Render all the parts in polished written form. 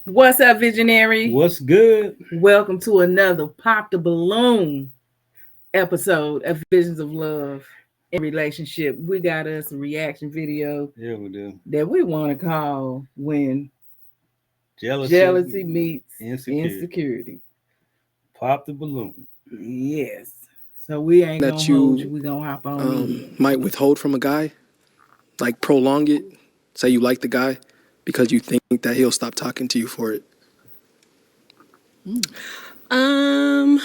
What's up, Visionary? What's good? Welcome to another Pop the Balloon episode of Visions of Love and Relationship. We got us a reaction video Yeah, we do. that we want to call When Jealousy, Jealousy Meets insecurity. Insecurity. Pop the balloon. Yes. So we ain't That gonna hold you. you We gonna hop on in. might withhold from a guy, like prolong it. Say you like the guy because you think that he'll stop talking to you for it. Um,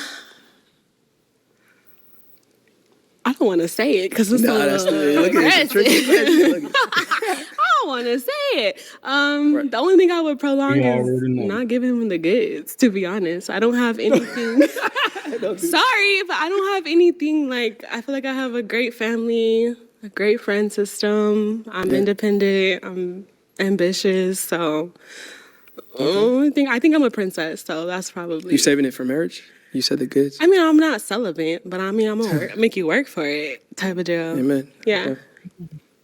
I don't want to say it because it's Nah, so that's the look at it. It's a tricky question. Look at I don't want to say it. The only thing I would prolong You is already know. not giving him the goods. To be honest, I don't have anything. Sorry, but I don't have anything like. I feel like I have a great family, a great friend system. I'm independent. I'm ambitious. So, I think I'm a princess. So that's probably. You saving it for marriage? You said the goods. I mean, I'm not celibate, but I mean, I'm gonna make you work for it, type of deal. Amen. Yeah. Okay.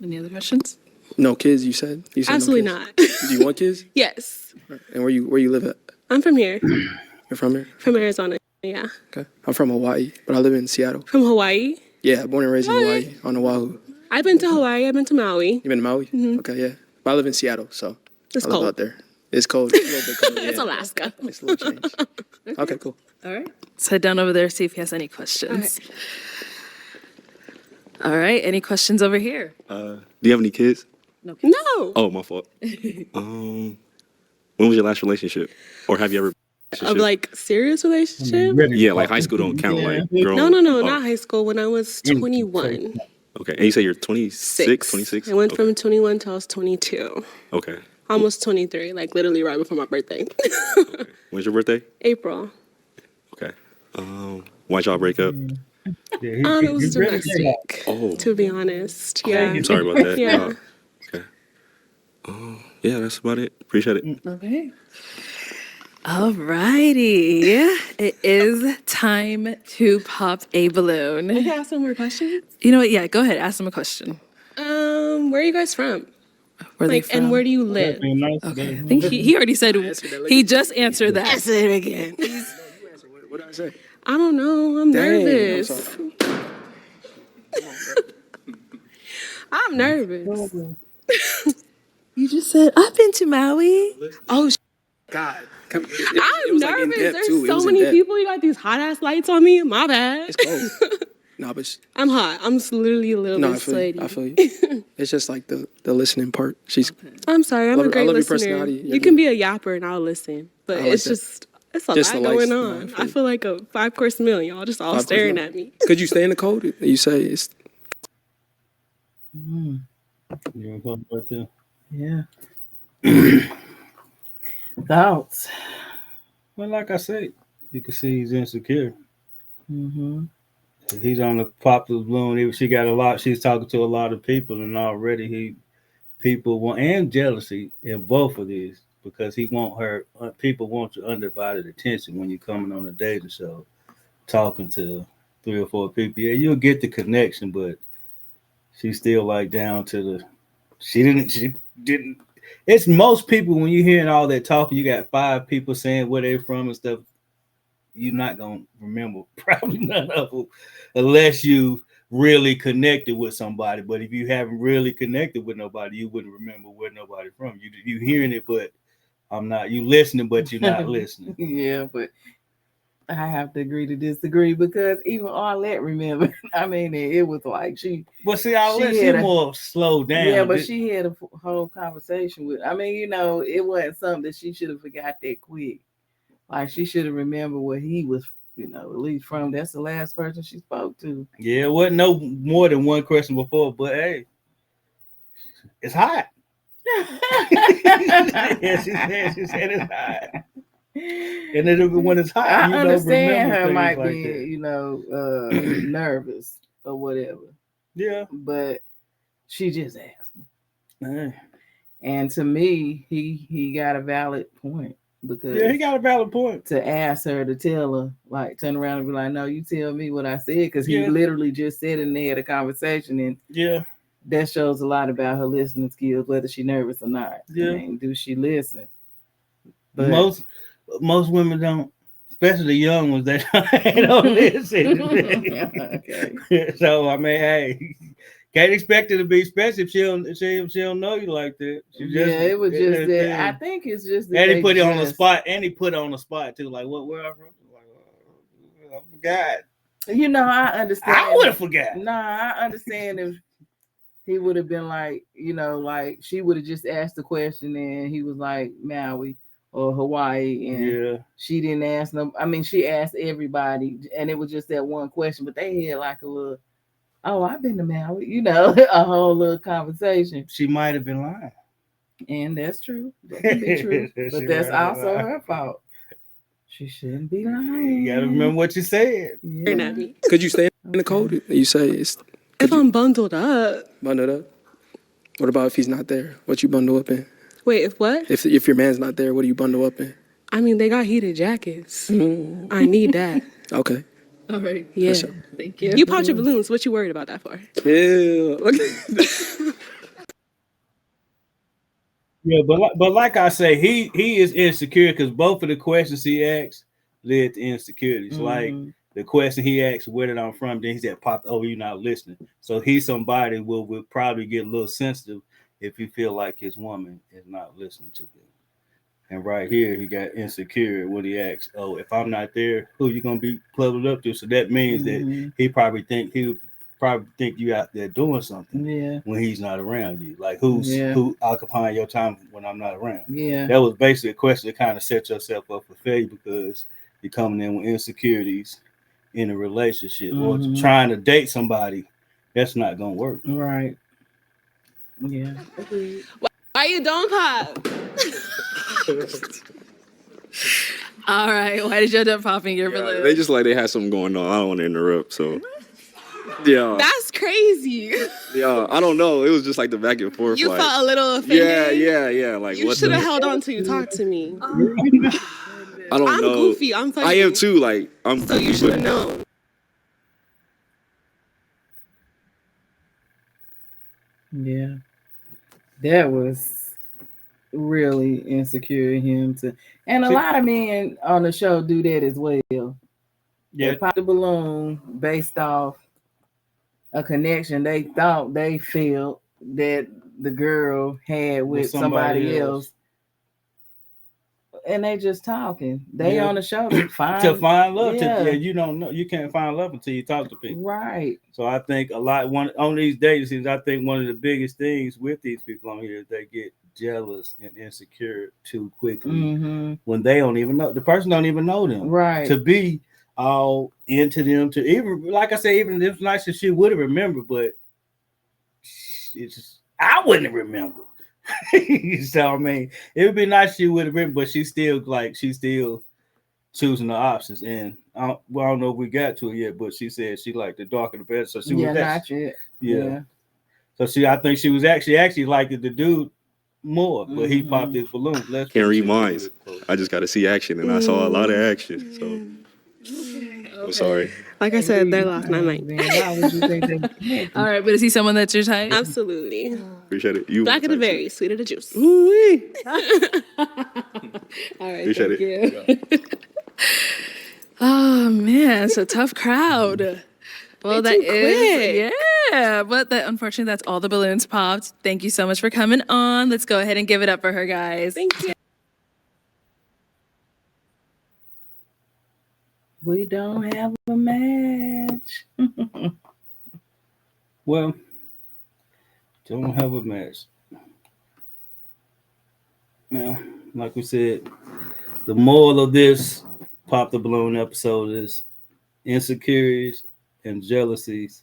Any other questions? No kids. You said. You said Absolutely no not. kids. Do you want kids? Yes. And where you live at? I'm from here, You're from here. from Arizona. Yeah. Okay. I'm from Hawaii, but I live in Seattle. From Hawaii. Yeah, born and raised in Hawaii on Oahu. I've been to Hawaii. I've been to Maui. You been to Maui? Okay, yeah. But I live in Seattle, so It's I live cold. out there. It's cold. It's a little bit cold. It's yeah. Alaska. It's a little change. Okay, cool. All right. Let's head down over there, see if he has any questions. All right. Any questions over here? Do you have any kids? No. Oh, my fault. When was your last relationship? Or have you ever Of like serious relationship? Yeah, like high school don't count, like grown. No, Oh, not high school. When I was 21. Okay, and you say you're 26, 26? I went Okay. from 21 till I was 22. Okay. Almost 23, like literally right before my birthday. When's your birthday? April. Okay. Why'd y'all break up? Yeah, It was ready to domestic, Oh, to be honest. Yeah. I'm sorry about that. Yeah. Okay. Yeah, that's about it. Appreciate it. Okay. All righty. It is time to pop a balloon. Can I ask some more questions? You know what? Yeah, go ahead. Ask him a question. Where are you guys from? Where are they Like, from? and where do you live? Okay. I think he already said he just answered that. Answer it again. What did I say? I don't know. I'm Dang, I'm nervous. sorry. I'm nervous. You just said, I've been to Maui. Oh, God. Come, I'm nervous. There's so many people. people. You got these hot ass lights on me. My bad. It's cold. No, but I'm hot. I'm literally a little no, I bit feel sweaty. you. I feel you. It's just like the listening part. She's I'm sorry. I'm I a great love your listener. personality. You You're can good. be a yapper and I'll listen. But I like it's that. just it's a Just lot the going lights. on. No, I I feel like a 5-course meal. Y'all just all 5-course staring meal. at me. Could you stay in the cold? You say it's You want to talk about that? Yeah. Thoughts. Well, like I said, you can see he's insecure. Mm-hmm. He's on the popular balloon. She got a lot. She's talking to a lot of people, and already people want and jealousy in both of these because he want her. People want your undivided attention when you're coming on a dating show, talking to 3 or 4 people. Yeah, you'll get the connection, but she's still like down to the. She didn't. It's most people when you're hearing all that talking. You got 5 people saying where they're from and stuff. You're not gonna remember probably none of them unless you really connected with somebody. But if you haven't really connected with nobody, you wouldn't remember where nobody from. You hearing it, but I'm not. You listening, but you're not listening. Yeah, but I have to agree to disagree because even Arlette remember. I mean, it was like she. But see, I'll She let had you a- more slow down. Yeah, but she had a whole conversation with. I mean, it wasn't something that she should have forgot that quick. Like she should have remembered where he was. At least from. That's the last person she spoke to. Yeah, it wasn't no more than one question before. But hey, it's hot. Yeah, she said it's hot. And then when it's hot, I you don't understand remember her things might like be, that. nervous or whatever, Yeah. but she just asked him. Hey. And to me, he got a valid point because Yeah, he got a valid point. to ask her to tell her, like turn around and be like, no, you tell me what I said, because he Yeah. literally just said and they had a conversation, and Yeah. that shows a lot about her listening skills, whether she's nervous or not. Yeah. I mean, do she listen? But most women don't, especially the young ones that don't listen. okay. So I mean, hey, can't expect her to be special if she don't know you like that. She just Yeah, it was just that. I and think it's just that he they put it on the just, spot, and he put it on the spot too. Like where I'm from? Like, I forgot. you know, I understand. I would have forgot. Nah, I understand if he would have been like, you know, like she would have just asked the question and he was like Maui or Hawaii, and Yeah. she didn't ask them. I mean, she asked everybody, and it was just that one question, but they had like a little, oh, I've been to Maui, you know, a whole little conversation. She might have been lying. And that's true. That can be true. But that's also her fault. She shouldn't be lying. You gotta remember what you said. Staring at me. Could you stay in the cold? You say it's If I'm bundled up. bundled up. What about if he's not there? What you bundle up in? Wait, if what? If your man's not there, what do you bundle up in? I mean, they got heated jackets. I need that. Okay. All right. Yeah. Sure. Thank you. You popped your balloons. What you worried about that for? Yeah. Yeah, but like I say, he is insecure because both of the questions he asked led to insecurities. Like the question he asked, "Where did I'm from?" Then he said, "Popped over, you're not listening." So he's somebody will probably get a little sensitive if he feel like his woman is not listening to him. And right here, he got insecure when he asked, "Oh, if I'm not there, who you gonna be plugged up to?" So that means that he probably think you out there doing something when he's not around you. Like who occupying your time when I'm not around? Yeah. That was basically a question to kind of set yourself up for failure because you're coming in with insecurities in a relationship or trying to date somebody. That's not gonna work. Right. Yeah. Why you don't pop? All right. Why did you end up popping your balloon? They just like they had something going on. I don't want to interrupt, so yeah. That's crazy. Yeah, I don't know. It was just like the back and forth. You like, felt a little offended. yeah. Like You what? should have held on till you talked to me. I don't I'm know. goofy. I'm funny. I am too. Like I'm. So you should have known. Yeah. That was really insecure in him to, and a lot of men on the show do that as well. Yeah. They pop the balloon based off a connection they thought they felt that the girl had with somebody else. And they just talking. They on the show to find love. Yeah. You don't know. You can't find love until you talk to people. Right. So I think on these dating scenes, I think one of the biggest things with these people on here is they get jealous and insecure too quickly when they don't even know the person don't even know them. Right. To be all into them to even like I say, even if it's nice if she would have remembered, but it's just, I wouldn't remember. So I mean, it would be nice if she would have been, but she's still choosing the options. And I don't know if we got to it yet, but she said she liked the darker the better. So she was not yet. Yeah. So I think she was actually liked the dude more, but he popped his balloon. Can't read minds. I just got to see action, and I saw a lot of action. So I'm sorry. Like I said, they're lost, not mine. All right, but is he someone that's your type? Absolutely. Appreciate it. You Black of the berry, sweet of the juice. All right, Appreciate thank you. Oh man, it's a tough crowd. Well, that is yeah, but unfortunately that's all the balloons popped. Thank you so much for coming on. Let's go ahead and give it up for her, guys. Thank you. We don't have a match. Well, don't have a match. Now, like we said, the moral of this Pop the Balloon episode is insecurities and jealousies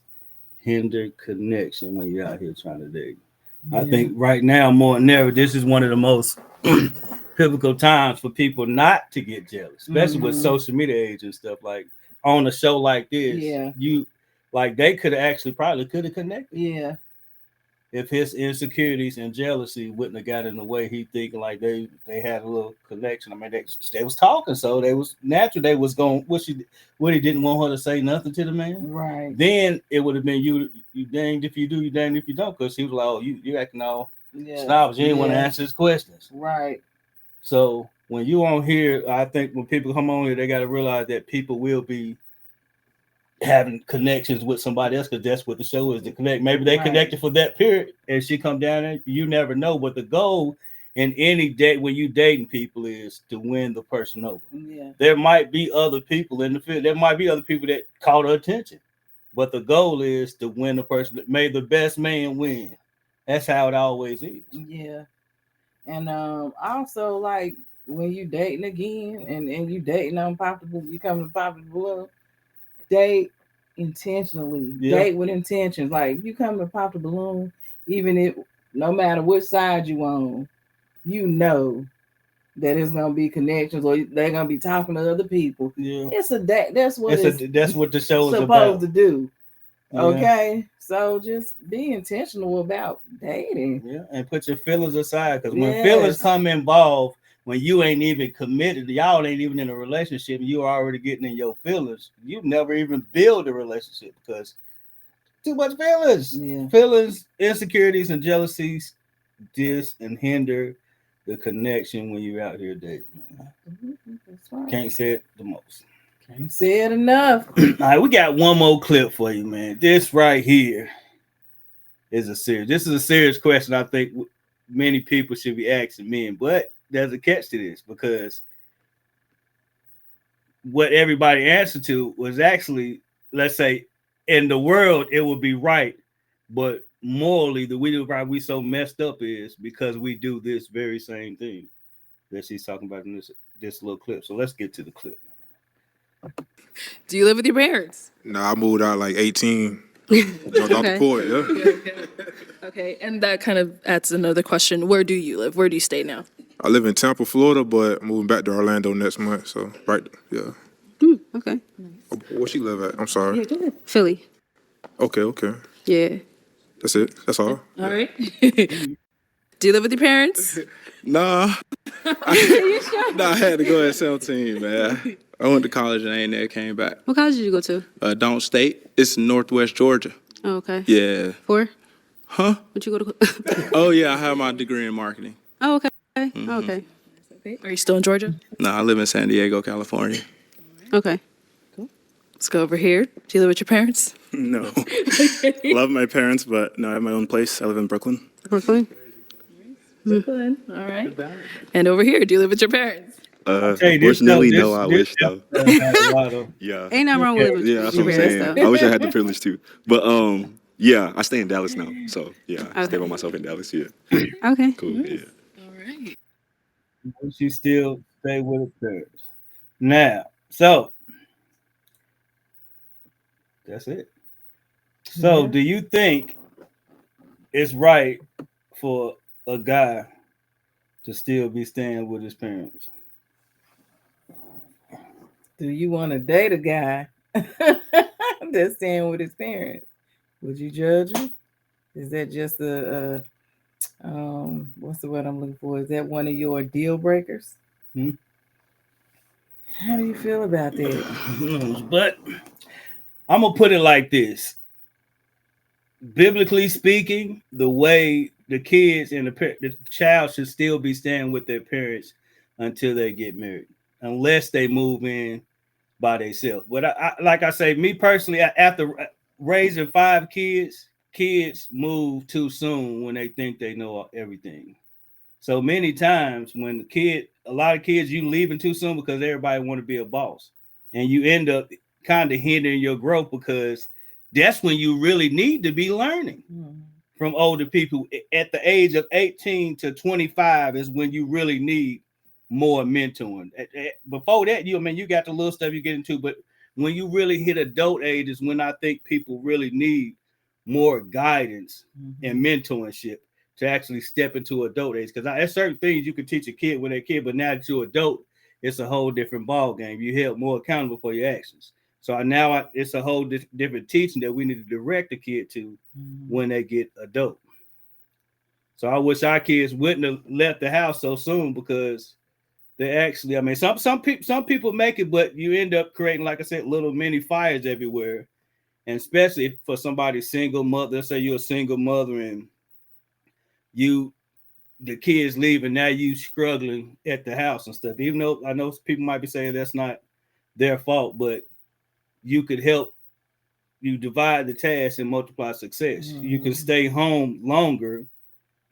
hinder connection when you're out here trying to date. Yeah. I think right now, more than ever, this is one of the most pivotal times for people not to get jealous, especially with social media age and stuff. Like on a show like this, they could have actually probably could have connected. Yeah. If his insecurities and jealousy wouldn't have got in the way, he thinking like they had a little connection. I mean, they was talking, so they was natural. They was going what he didn't want her to say nothing to the man. Right. Then it would have been you danged if you do, you danged if you don't, because he was like, oh, you acting all snobbish. You didn't want to answer his questions. Right. So when you on here, I think when people come on here, they got to realize that people will be having connections with somebody else because that's what the show is to connect. Maybe they connected for that period, and she come down and you never know. But the goal in any date when you dating people is to win the person over. Yeah. There might be other people in the field. There might be other people that caught her attention, but the goal is to win the person. May the best man win. That's how it always is. Yeah. And also like when you dating again and you dating on popular, you come to popular blue, date intentionally. Yeah. Date with intentions. Like you come to pop the balloon, even if no matter which side you on, you know that it's gonna be connections or they're gonna be talking to other people. Yeah. It's a that that's what that's what the show is supposed about. to do. Yeah. Okay. So just be intentional about dating. Yeah, and put your feelings aside because when feelings come involved, when you ain't even committed, y'all ain't even in a relationship, you are already getting in your feelings. You never even build a relationship because too much feelings. Yeah. Feelings, insecurities, and jealousies dis and hinder the connection when you're out here dating. That's right. Can't say it the most. Can't say it enough. All right, we got one more clip for you, man. This right here is a serious question. I think many people should be asking men, but there's a catch to this because what everybody answered to was actually, let's say, in the world it would be right, but morally the reason why we so messed up is because we do this very same thing that she's talking about in this little clip. So let's get to the clip. Do you live with your parents? Nah, I moved out like 18. Jumped off the court, yeah. Okay, and that kind of adds another question. Where do you live? Where do you stay now? I live in Tampa, Florida, but moving back to Orlando next month. So, right, yeah. Okay. Where she live at? I'm sorry. Philly. Okay. Yeah. That's it. That's all. All right. Do you live with your parents? Nah. I had to go at 17, man. I went to college and I ain't never came back. What college did you go to? Don't State. It's Northwest Georgia. Oh, okay. Yeah. For? Huh? What you go to? Oh, yeah, I have my degree in marketing. Oh, okay. Mm-hmm. Oh, okay. Are you still in Georgia? No, I live in San Diego, California. Okay. Let's go over here. Do you live with your parents? No. Love my parents, but no, I have my own place. I live in Brooklyn. Brooklyn. Brooklyn. All right. And over here, do you live with your parents? Fortunately, no, I wish, though. Yeah. Ain't nothing wrong with living with Yeah, that's your what I'm parents, saying. though. I wish I had the privilege, too. But, yeah, I stay in Dallas now. So, yeah, I stay by myself in Dallas, yeah. Okay. Cool, yeah. All right. She still stay with her parents. Now, so that's it. So, do you think it's right for a guy to still be staying with his parents? Do you want to date a guy that's staying with his parents? Would you judge him? Is that just a what's the word I'm looking for? Is that one of your deal breakers? How do you feel about that? But I'm gonna put it like this. Biblically speaking, the way the kids and the child should still be staying with their parents until they get married, unless they move in by themselves. But I like I say, me personally, after raising 5 kids move too soon when they think they know everything. So many times when a lot of kids, you leaving too soon because everybody want to be a boss, and you end up kind of hindering your growth because that's when you really need to be learning from older people. At the age of 18 to 25 is when you really need more mentoring. Before that, you got the little stuff you get into, but when you really hit adult age is when I think people really need more guidance and mentorship to actually step into adult age. Because there's certain things you can teach a kid when they're a kid, but now that you're adult, it's a whole different ball game. You're held more accountable for your actions. So now it's a whole different teaching that we need to direct the kid to when they get adult. So I wish our kids wouldn't have left the house so soon because they actually, some people make it, but you end up creating, like I said, little mini fires everywhere. And especially for somebody single mother, let's say you're a single mother and you the kids leave and now you struggling at the house and stuff. Even though I know people might be saying that's not their fault, but you could help. You divide the task and multiply success. Mm-hmm. You can stay home longer,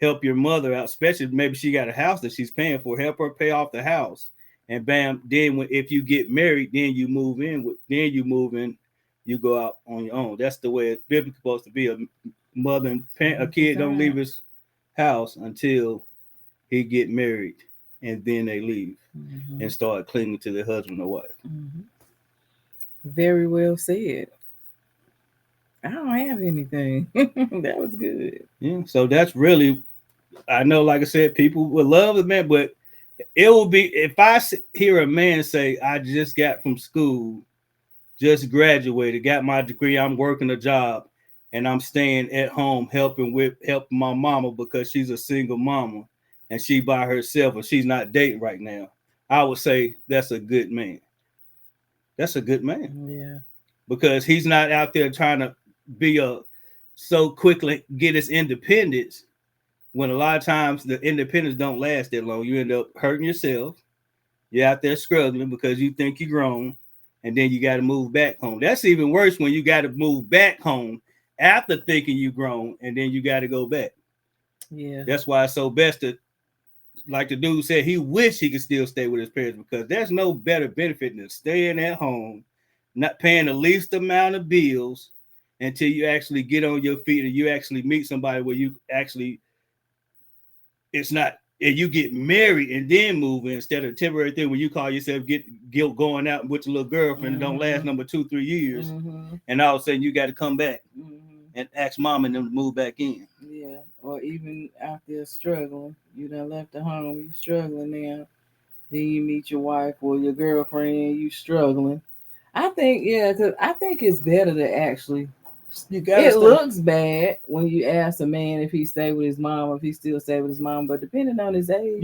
help your mother out, especially maybe she got a house that she's paying for. Help her pay off the house, and bam. Then if you get married, then you move in. You go out on your own. That's the way it's biblically supposed to be. A mother and a kid don't leave his house until he get married, and then they leave and start clinging to their husband or wife. Mm-hmm. Very well said. I don't have anything. That was good. Yeah, so that's really, I know, like I said, people would love the man, but it will be, if I hear a man say, I just got from school, just graduated, got my degree, I'm working a job, and I'm staying at home helping my mama because she's a single mama and she by herself and she's not dating right now, I would say that's a good man. That's a good man. Yeah. Because he's not out there trying to be so quickly get his independence, when a lot of times the independence don't last that long. You end up hurting yourself. You're out there struggling because you think you're grown, and then you got to move back home. That's even worse when you got to move back home after thinking you grown, and then you got to go back. Yeah. That's why it's so best to, like the dude said, he wished he could still stay with his parents, because there's no better benefit than staying at home, not paying the least amount of bills until you actually get on your feet and you actually meet somebody where you actually, it's not, and you get married and then move in, instead of a temporary thing where you call yourself guilt going out with your little girlfriend, don't last number 2-3 years, and all of a sudden you got to come back and ask mom and them to move back in. Yeah, or even out there struggling, you done left the home, you struggling now, then you meet your wife or your girlfriend, you struggling. I think, because I think it's better to actually. It looks bad when you ask a man if he stay with his mom, or if he still stay with his mom, but depending on his age,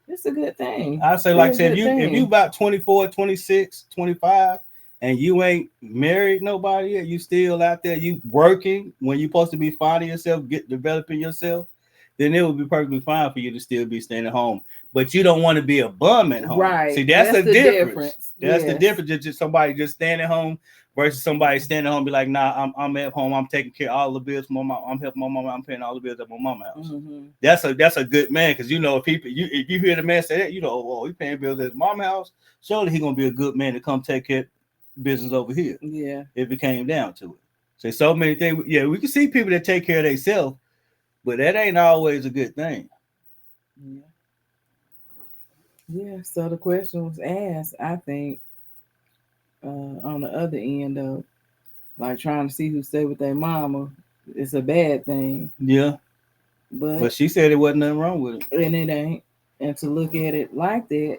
it's a good thing. I say, like I said, if you about 24, 26, 25, and you ain't married nobody yet, you still out there, you working when you supposed to be finding yourself, developing yourself, then it would be perfectly fine for you to still be staying at home. But you don't want to be a bum at home. Right. See, that's the difference. That's the difference. It's just somebody just staying at home versus somebody standing at home and be like, nah, I'm at home. I'm taking care of all the bills. I'm helping my mama. I'm paying all the bills at my mama's house. That's a good man, because you know if you hear the man say that, you know, oh, he paying bills at his mama's house. Surely he gonna be a good man to come take care of business over here. Yeah. If it came down to it. So many things. Yeah, we can see people that take care of themselves, but that ain't always a good thing. Yeah. Yeah. So the question was asked, I think, on the other end of like trying to see who stay with their mama, it's a bad thing. Yeah. But she said it wasn't nothing wrong with it. And it ain't. And to look at it like that,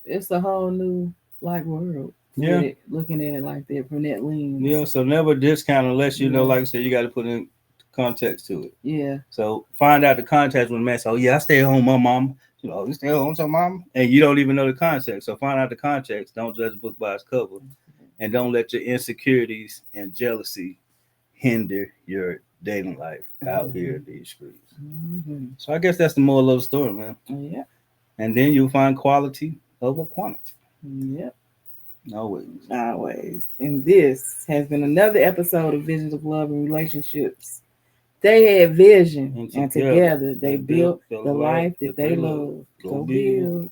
it's a whole new world. Yeah. Looking at it like that from that lens. Yeah. So never discount unless you know, like I said, you got to put in context to it. Yeah. So find out the context when the man says, oh yeah, I stay at home, my mom. You know, you stay at home with your mom, and you don't even know the context. So find out the context. Don't judge a book by its cover, and don't let your insecurities and jealousy hinder your dating life out here in these streets. So I guess that's the moral of the story, man. Yeah. And then you'll find quality over quantity. Yep. Always. And this has been another episode of Visions of Love and Relationships. They had vision, and together they built the life that they love. Go build.